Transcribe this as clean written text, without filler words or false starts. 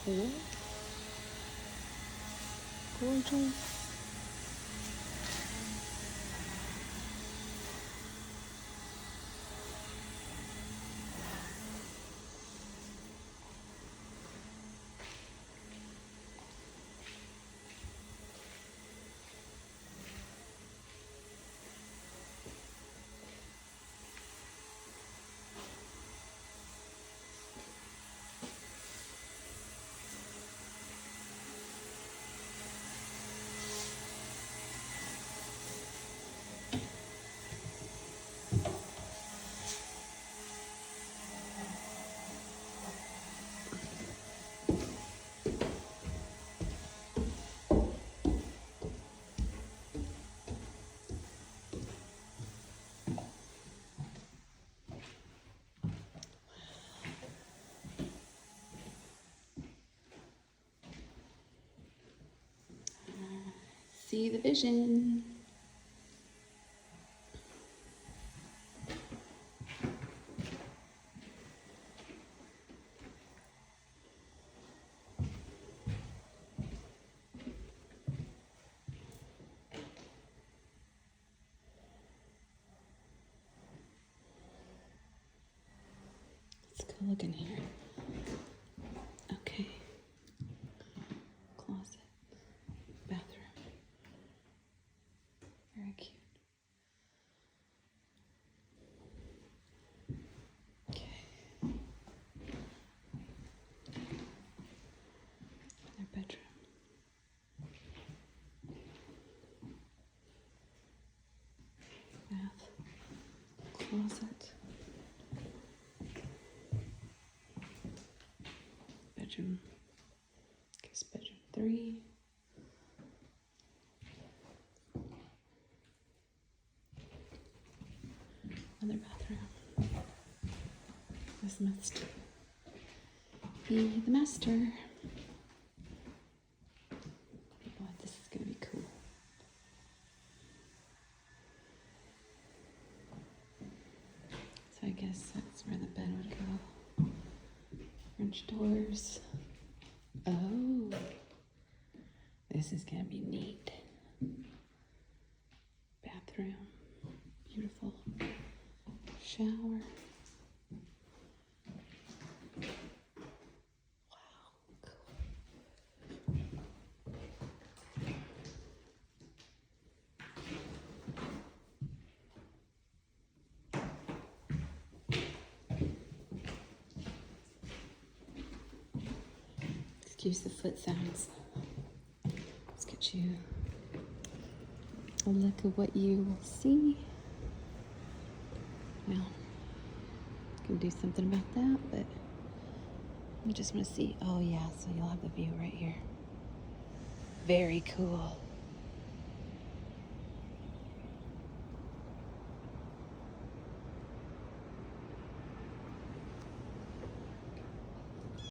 cool. Gorgeous. See the vision. Let's go look in here. Okay. Closet. Bathroom. Very cute. Okay. Their bedroom. Bath. Closet. Bedroom. Guess bedroom 3. Another bathroom. This must be the master. Boy, this is gonna be cool. So I guess that's where the bed would go. French doors. Oh, this is gonna be neat. Bathroom. Beautiful. Shower. Wow, cool. Excuse the foot sounds. Let's get you a look at what you will see. Well, can do something about that, but we just want to see. Oh yeah, so you'll have the view right here. Very cool.